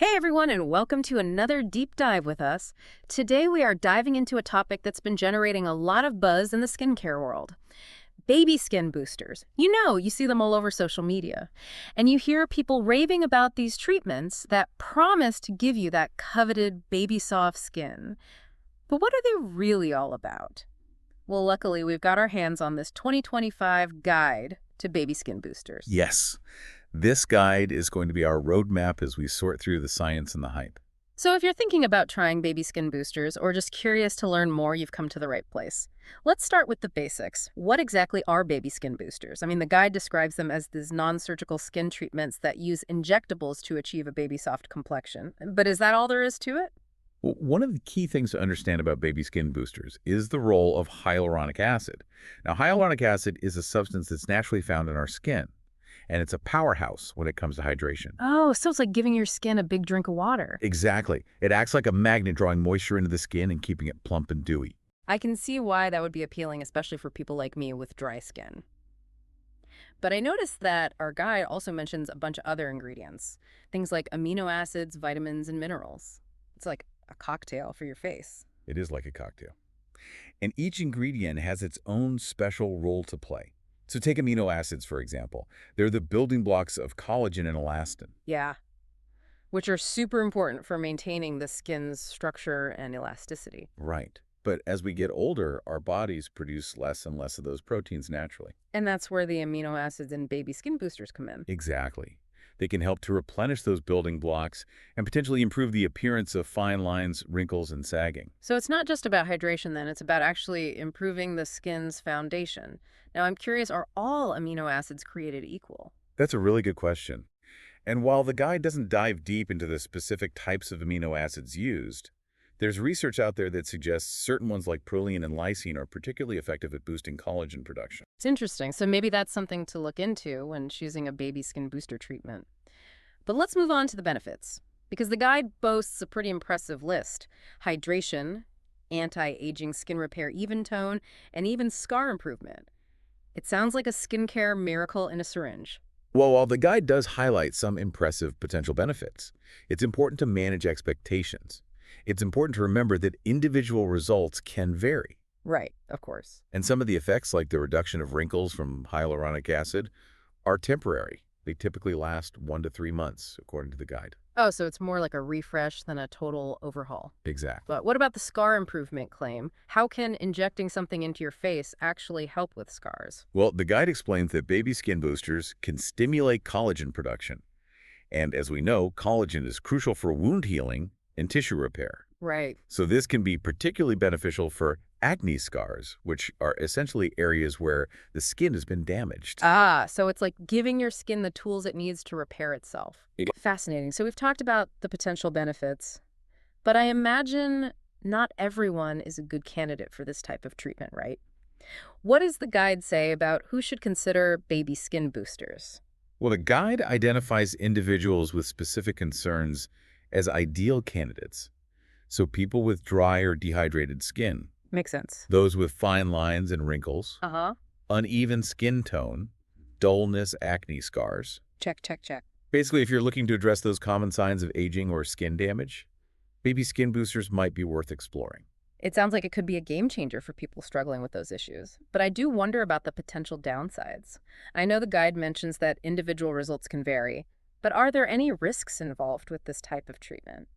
Hey everyone, and welcome to another deep dive with us. Today we are diving into a topic that's been generating a lot of buzz in the skincare world. Baby skin boosters. You see them all over social media. And you hear people raving about these treatments that promise to give you that coveted baby soft skin. But what are they really all about? Well, luckily we've got our hands on this 2025 guide to baby skin boosters. Yes, this guide is going to be our roadmap as we sort through the science and the hype. So if you're thinking about trying baby skin boosters or just curious to learn more, you've come to the right place. Let's start with the basics. What exactly are baby skin boosters? I mean, the guide describes them as these non-surgical skin treatments that use injectables to achieve a baby soft complexion. But is that all there is to it? One of the key things to understand about baby skin boosters is the role of hyaluronic acid. Now, hyaluronic acid is a substance that's naturally found in our skin, and it's a powerhouse when it comes to hydration. Oh, so it's like giving your skin a big drink of water. Exactly. It acts like a magnet drawing moisture into the skin and keeping it plump and dewy. I can see why that would be appealing, especially for people like me with dry skin. But I noticed that our guide also mentions a bunch of other ingredients, things like amino acids, vitamins, and minerals. It's like a cocktail for your face. It is like a cocktail. And each ingredient has its own special role to play. So take amino acids, for example. They're the building blocks of collagen and elastin. Yeah, which are super important for maintaining the skin's structure and elasticity. Right. But as we get older, our bodies produce less and less of those proteins naturally. And that's where the amino acids in baby skin boosters come in. Exactly. They can help to replenish those building blocks and potentially improve the appearance of fine lines, wrinkles, and sagging. So it's not just about hydration then, it's about actually improving the skin's foundation. Now I'm curious, are all amino acids created equal? That's a really good question. And while the guide doesn't dive deep into the specific types of amino acids used, there's research out there that suggests certain ones like proline and lysine are particularly effective at boosting collagen production. It's interesting. So maybe that's something to look into when choosing a baby skin booster treatment. But let's move on to the benefits, because the guide boasts a pretty impressive list. Hydration, anti-aging skin repair even tone, and even scar improvement. It sounds like a skincare miracle in a syringe. Well, while the guide does highlight some impressive potential benefits, it's important to manage expectations. It's important to remember that individual results can vary. Right, of course. And some of the effects, like the reduction of wrinkles from hyaluronic acid, are temporary. They typically last 1 to 3 months, according to the guide. Oh, so it's more like a refresh than a total overhaul. Exactly. But what about the scar improvement claim? How can injecting something into your face actually help with scars? Well, the guide explains that baby skin boosters can stimulate collagen production. And as we know, collagen is crucial for wound healing and tissue repair. Right. So this can be particularly beneficial for acne scars, which are essentially areas where the skin has been damaged. Ah, so it's like giving your skin the tools it needs to repair itself. Fascinating. So we've talked about the potential benefits, but I imagine not everyone is a good candidate for this type of treatment, right? What does the guide say about who should consider baby skin boosters? Well, the guide identifies individuals with specific concerns as ideal candidates. So people with dry or dehydrated skin, Makes sense. those with fine lines and wrinkles, Uh-huh. uneven skin tone, dullness, acne scars. Check, check, check. Basically, if you're looking to address those common signs of aging or skin damage, baby skin boosters might be worth exploring. It sounds like it could be a game changer for people struggling with those issues. But I do wonder about the potential downsides. I know the guide mentions that individual results can vary, but are there any risks involved with this type of treatment?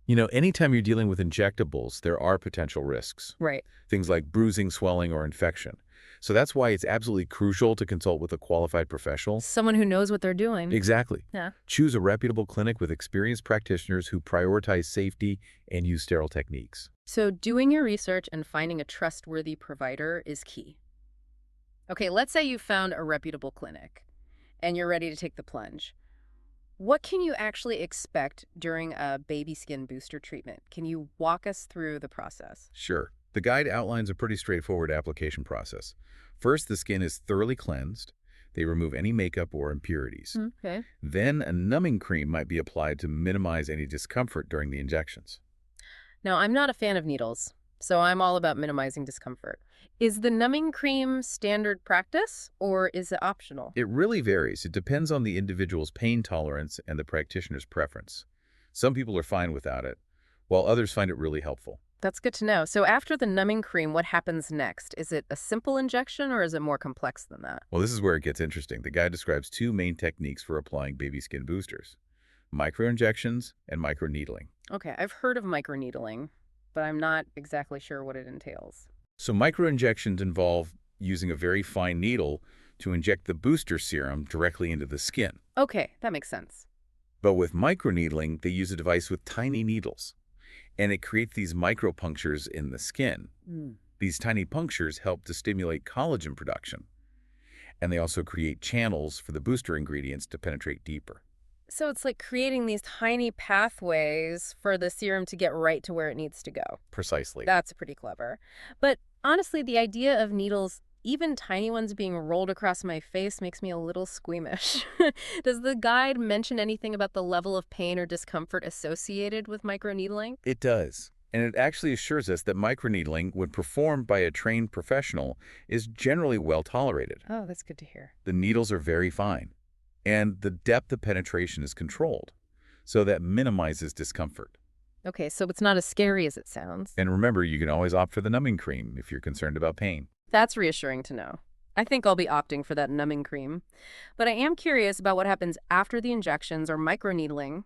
Anytime you're dealing with injectables, there are potential risks. Right. Things like bruising, swelling, or infection. So that's why it's absolutely crucial to consult with a qualified professional. Someone who knows what they're doing. Exactly. Yeah. Choose a reputable clinic with experienced practitioners who prioritize safety and use sterile techniques. So doing your research and finding a trustworthy provider is key. Okay, let's say you found a reputable clinic and you're ready to take the plunge. What can you actually expect during a baby skin booster treatment? Can you walk us through the process? Sure. The guide outlines a pretty straightforward application process. First, the skin is thoroughly cleansed. They remove any makeup or impurities. Okay. Then a numbing cream might be applied to minimize any discomfort during the injections. Now, I'm not a fan of needles, so I'm all about minimizing discomfort. Is the numbing cream standard practice, or is it optional? It really varies. It depends on the individual's pain tolerance and the practitioner's preference. Some people are fine without it, while others find it really helpful. That's good to know. So after the numbing cream, what happens next? Is it a simple injection or is it more complex than that? Well, this is where it gets interesting. The guide describes two main techniques for applying baby skin boosters: microinjections and microneedling. Okay, I've heard of microneedling, but I'm not exactly sure what it entails. So microinjections involve using a very fine needle to inject the booster serum directly into the skin. Okay, that makes sense. But with microneedling, they use a device with tiny needles, and it creates these micropunctures in the skin. Mm. These tiny punctures help to stimulate collagen production, and they also create channels for the booster ingredients to penetrate deeper. So it's like creating these tiny pathways for the serum to get right to where it needs to go. Precisely. That's pretty clever. But honestly, the idea of needles, even tiny ones being rolled across my face, makes me a little squeamish. Does the guide mention anything about the level of pain or discomfort associated with microneedling? It does. And it actually assures us that microneedling, when performed by a trained professional, is generally well tolerated. Oh, that's good to hear. The needles are very fine, and the depth of penetration is controlled, so that minimizes discomfort. Okay, so it's not as scary as it sounds. And remember, you can always opt for the numbing cream if you're concerned about pain. That's reassuring to know. I think I'll be opting for that numbing cream. But I am curious about what happens after the injections or microneedling.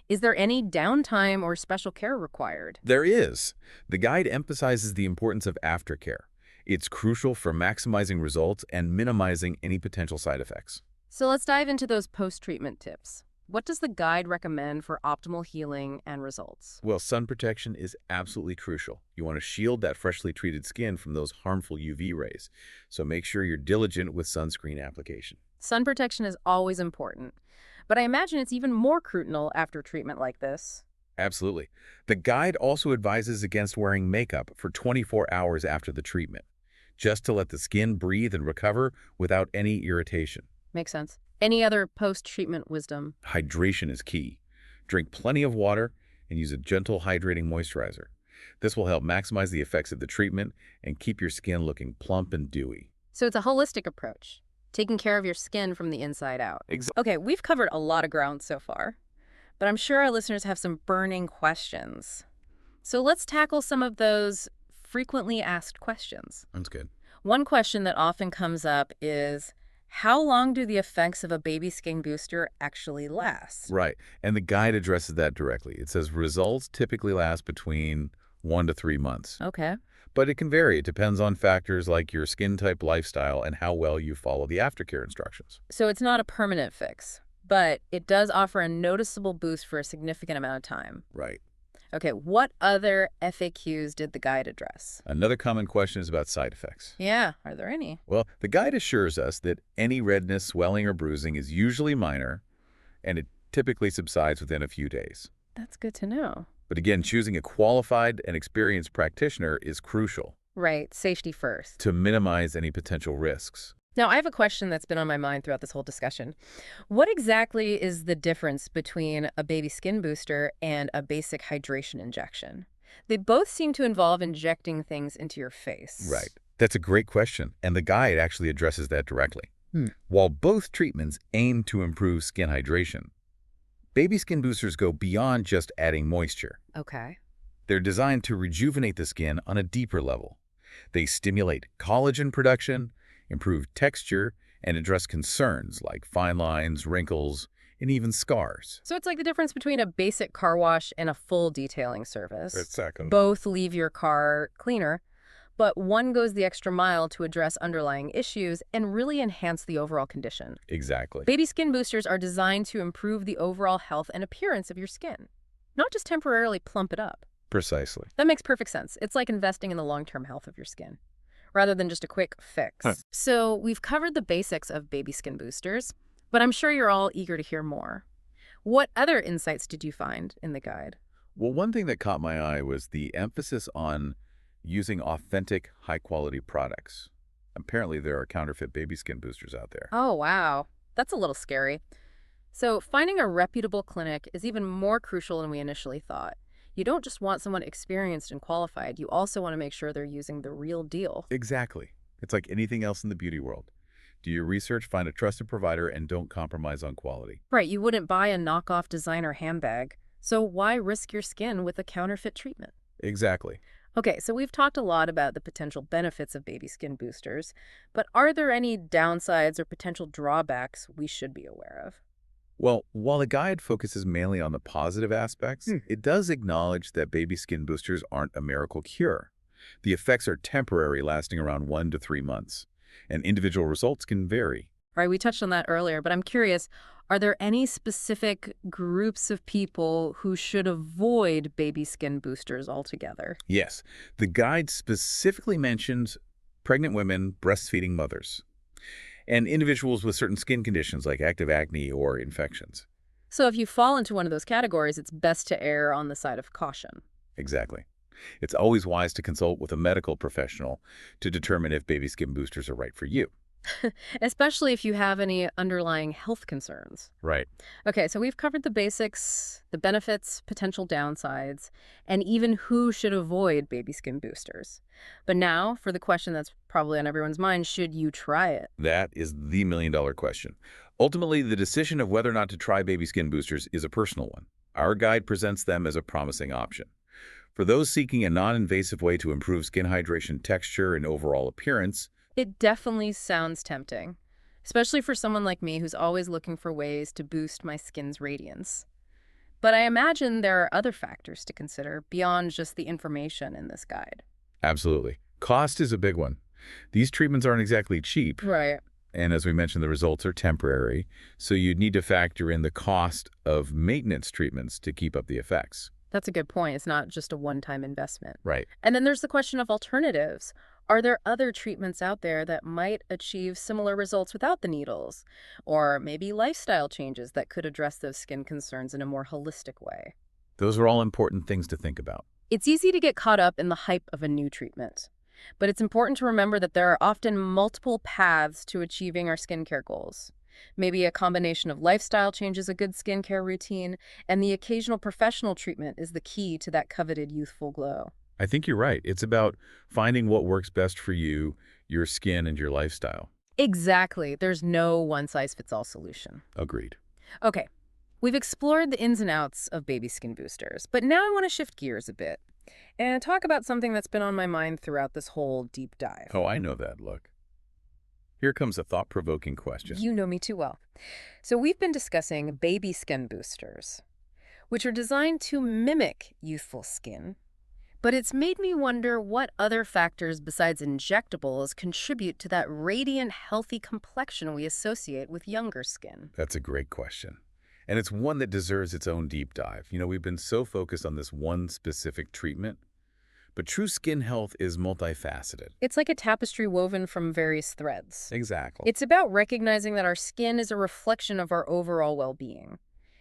Is there any downtime or special care required? There is. The guide emphasizes the importance of aftercare. It's crucial for maximizing results and minimizing any potential side effects. So let's dive into those post-treatment tips. What does the guide recommend for optimal healing and results? Well, sun protection is absolutely crucial. You want to shield that freshly treated skin from those harmful UV rays, so make sure you're diligent with sunscreen application. Sun protection is always important, but I imagine it's even more crucial after treatment like this. Absolutely. The guide also advises against wearing makeup for 24 hours after the treatment, just to let the skin breathe and recover without any irritation. Makes sense. Any other post-treatment wisdom? Hydration is key. Drink plenty of water and use a gentle hydrating moisturizer. This will help maximize the effects of the treatment and keep your skin looking plump and dewy. So it's a holistic approach, taking care of your skin from the inside out. Exactly. Okay, we've covered a lot of ground so far, but I'm sure our listeners have some burning questions. So let's tackle some of those frequently asked questions. That's good. One question that often comes up is, how long do the effects of a baby skin booster actually last? Right. And the guide addresses that directly. It says results typically last between 1 to 3 months. Okay. But it can vary. It depends on factors like your skin type, lifestyle, and how well you follow the aftercare instructions. So it's not a permanent fix, but it does offer a noticeable boost for a significant amount of time. Right. Okay, what other FAQs did the guide address? Another common question is about side effects. Yeah, are there any? Well, the guide assures us that any redness, swelling, or bruising is usually minor, and it typically subsides within a few days. That's good to know. But again, choosing a qualified and experienced practitioner is crucial Right, safety first. to minimize any potential risks. Now, I have a question that's been on my mind throughout this whole discussion. What exactly is the difference between a baby skin booster and a basic hydration injection? They both seem to involve injecting things into your face. Right. That's a great question, and the guide actually addresses that directly. Hmm. While both treatments aim to improve skin hydration, baby skin boosters go beyond just adding moisture. Okay. They're designed to rejuvenate the skin on a deeper level. They stimulate collagen production, improve texture, and address concerns like fine lines, wrinkles, and even scars. So it's like the difference between a basic car wash and a full detailing service. Exactly. Both leave your car cleaner, but one goes the extra mile to address underlying issues and really enhance the overall condition. Exactly. Baby skin boosters are designed to improve the overall health and appearance of your skin, not just temporarily plump it up. Precisely. That makes perfect sense. It's like investing in the long-term health of your skin, rather than just a quick fix. So we've covered the basics of baby skin boosters, but I'm sure you're all eager to hear more. What other insights did you find in the guide? Well, one thing that caught my eye was the emphasis on using authentic, high-quality products. Apparently, there are counterfeit baby skin boosters out there. Oh, wow. That's a little scary. So finding a reputable clinic is even more crucial than we initially thought. You don't just want someone experienced and qualified. You also want to make sure they're using the real deal. Exactly. It's like anything else in the beauty world. Do your research, find a trusted provider, and don't compromise on quality. Right, you wouldn't buy a knockoff designer handbag, So why risk your skin with a counterfeit treatment? Exactly. Okay, so we've talked a lot about the potential benefits of baby skin boosters, but are there any downsides or potential drawbacks we should be aware of? Well, while the guide focuses mainly on the positive aspects, it does acknowledge that baby skin boosters aren't a miracle cure. The effects are temporary, lasting around 1 to 3 months, and individual results can vary. Right, we touched on that earlier, but I'm curious, are there any specific groups of people who should avoid baby skin boosters altogether? Yes, the guide specifically mentions pregnant women, breastfeeding mothers, and individuals with certain skin conditions like active acne or infections. So if you fall into one of those categories, it's best to err on the side of caution. Exactly. It's always wise to consult with a medical professional to determine if baby skin boosters are right for you. Especially if you have any underlying health concerns. Right. Okay, so we've covered the basics, the benefits, potential downsides, and even who should avoid baby skin boosters. But now, for the question that's probably on everyone's mind, should you try it? That is the million-dollar question. Ultimately, the decision of whether or not to try baby skin boosters is a personal one. Our guide presents them as a promising option. For those seeking a non-invasive way to improve skin hydration, texture, and overall appearance, It definitely sounds tempting, especially for someone like me who's always looking for ways to boost my skin's radiance. But I imagine there are other factors to consider beyond just the information in this guide. absolutely. Cost is a big one. These treatments aren't exactly cheap, Right. and as we mentioned, the results are temporary, so you'd need to factor in the cost of maintenance treatments to keep up the effects. That's a good point. It's not just a one-time investment. Right. And then there's the question of alternatives. Are there other treatments out there that might achieve similar results without the needles? Or maybe lifestyle changes that could address those skin concerns in a more holistic way? Those are all important things to think about. It's easy to get caught up in the hype of a new treatment. But it's important to remember that there are often multiple paths to achieving our skincare goals. Maybe a combination of lifestyle changes, a good skincare routine, and the occasional professional treatment is the key to that coveted youthful glow. I think you're right. It's about finding what works best for you, your skin, and your lifestyle. Exactly. There's no one-size-fits-all solution. Agreed. Okay, we've explored the ins and outs of baby skin boosters, but now I want to shift gears a bit and talk about something that's been on my mind throughout this whole deep dive. Oh, I know that look. Here comes a thought-provoking question. You know me too well. So we've been discussing baby skin boosters, which are designed to mimic youthful skin, but it's made me wonder what other factors besides injectables contribute to that radiant, healthy complexion we associate with younger skin. That's a great question. And it's one that deserves its own deep dive. We've been so focused on this one specific treatment, but true skin health is multifaceted. It's like a tapestry woven from various threads. Exactly. It's about recognizing that our skin is a reflection of our overall well-being.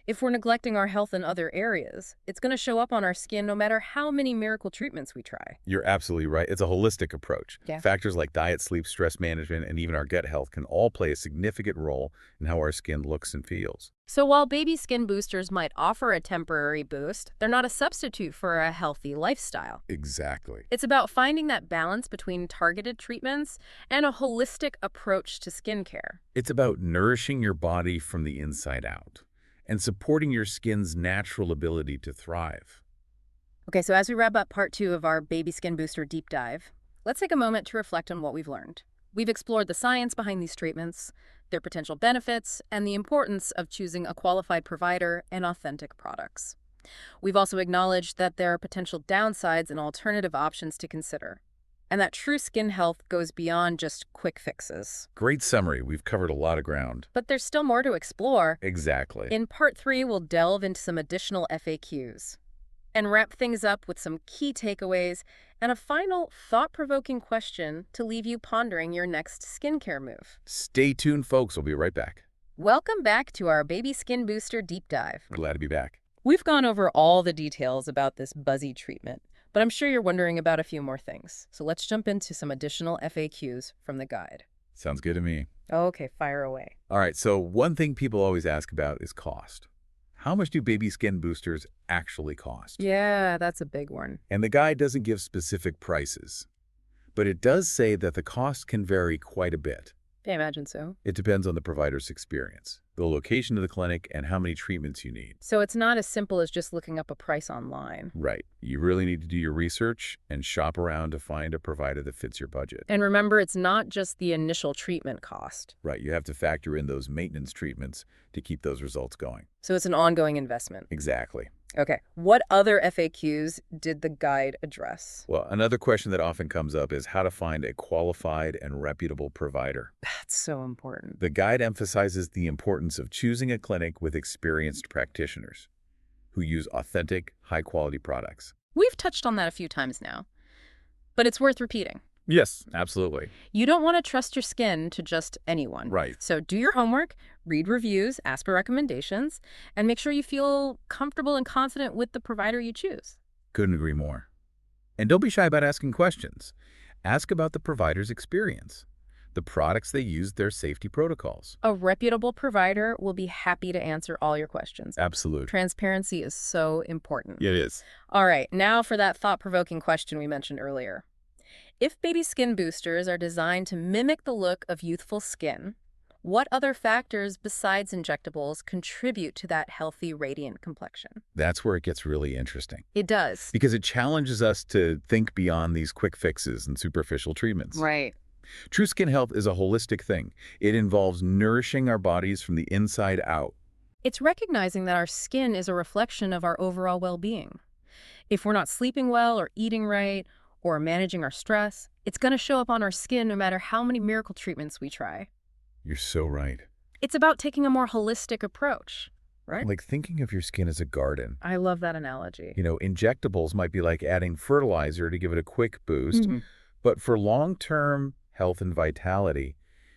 If we're neglecting our health in other areas, it's going to show up on our skin no matter how many miracle treatments we try. You're absolutely right. It's a holistic approach. Yeah. Factors like diet, sleep, stress management, and even our gut health can all play a significant role in how our skin looks and feels. So while baby skin boosters might offer a temporary boost, they're not a substitute for a healthy lifestyle. Exactly. It's about finding that balance between targeted treatments and a holistic approach to skincare. It's about nourishing your body from the inside out and supporting your skin's natural ability to thrive. Okay, so as we wrap up part 2 of our baby skin booster deep dive, let's take a moment to reflect on what we've learned. We've explored the science behind these treatments, their potential benefits, and the importance of choosing a qualified provider and authentic products. We've also acknowledged that there are potential downsides and alternative options to consider, and that true skin health goes beyond just quick fixes. Great summary. We've covered a lot of ground. But there's still more to explore. Exactly. In part 3, we'll delve into some additional FAQs and wrap things up with some key takeaways and a final thought-provoking question to leave you pondering your next skincare move. Stay tuned, folks. We'll be right back. Welcome back to our Baby Skin Booster Deep Dive. We're glad to be back. We've gone over all the details about this buzzy treatment, but I'm sure you're wondering about a few more things. So let's jump into some additional FAQs from the guide. Sounds good to me. Okay, fire away. All right, so one thing people always ask about is cost. How much do baby skin boosters actually cost? Yeah, that's a big one. And the guide doesn't give specific prices, but it does say that the cost can vary quite a bit. I imagine so. It depends on the provider's experience, the location of the clinic, and how many treatments you need. So it's not as simple as just looking up a price online. Right. You really need to do your research and shop around to find a provider that fits your budget. And remember, it's not just the initial treatment cost. Right. You have to factor in those maintenance treatments to keep those results going. So it's an ongoing investment. Exactly. Okay. What other FAQs did the guide address? Well, another question that often comes up is how to find a qualified and reputable provider. That's so important. The guide emphasizes the importance of choosing a clinic with experienced practitioners who use authentic, high-quality products. We've touched on that a few times now, but it's worth repeating. Yes, absolutely. You don't want to trust your skin to just anyone. Right. So do your homework, read reviews, ask for recommendations, and make sure you feel comfortable and confident with the provider you choose. Couldn't agree more. And don't be shy about asking questions. Ask about the provider's experience, the products they use, their safety protocols. A reputable provider will be happy to answer all your questions. Absolutely. Transparency is so important. It is. All right, now for that thought-provoking question we mentioned earlier. If baby skin boosters are designed to mimic the look of youthful skin, what other factors besides injectables contribute to that healthy, radiant complexion? That's where it gets really interesting. It does. Because it challenges us to think beyond these quick fixes and superficial treatments. Right. True skin health is a holistic thing. It involves nourishing our bodies from the inside out. It's recognizing that our skin is a reflection of our overall well-being. If we're not sleeping well or eating right, or managing our stress, it's going to show up on our skin no matter how many miracle treatments we try. You're so right. It's about taking a more holistic approach, right? Like thinking of your skin as a garden. I love that analogy. You know, injectables might be like adding fertilizer to give it a quick boost, but for long-term health and vitality,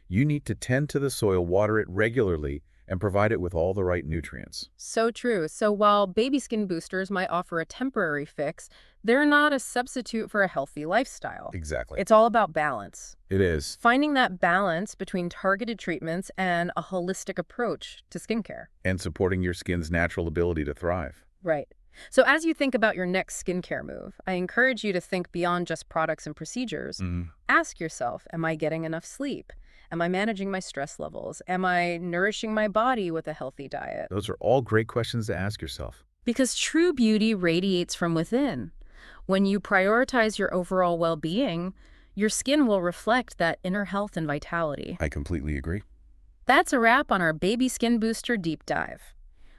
you need to tend to the soil, water it regularly, and provide it with all the right nutrients. So true. So while baby skin boosters might offer a temporary fix, they're not a substitute for a healthy lifestyle. Exactly. It's all about balance. It is. Finding that balance between targeted treatments and a holistic approach to skincare. And supporting your skin's natural ability to thrive. Right. So as you think about your next skincare move, I encourage you to think beyond just products and procedures. Ask yourself, am I getting enough sleep? Am I managing my stress levels? Am I nourishing my body with a healthy diet? Those are all great questions to ask yourself. Because true beauty radiates from within. When you prioritize your overall well-being, your skin will reflect that inner health and vitality. I completely agree. That's a wrap on our Baby Skin Booster Deep Dive.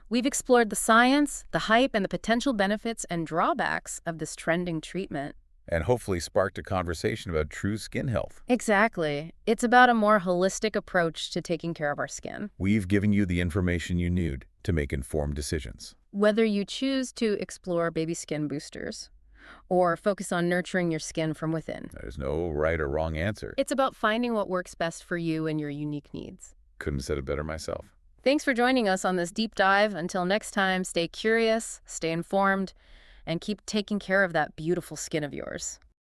We've explored the science, the hype, and the potential benefits and drawbacks of this trending treatment. And hopefully sparked a conversation about true skin health. Exactly. It's about a more holistic approach to taking care of our skin. We've given you the information you need to make informed decisions. Whether you choose to explore baby skin boosters or focus on nurturing your skin from within, There's no right or wrong answer. it's about finding what works best for you and your unique needs. Couldn't have said it better myself. Thanks for joining us on this deep dive. Until next time, stay curious, stay informed, and keep taking care of that beautiful skin of yours.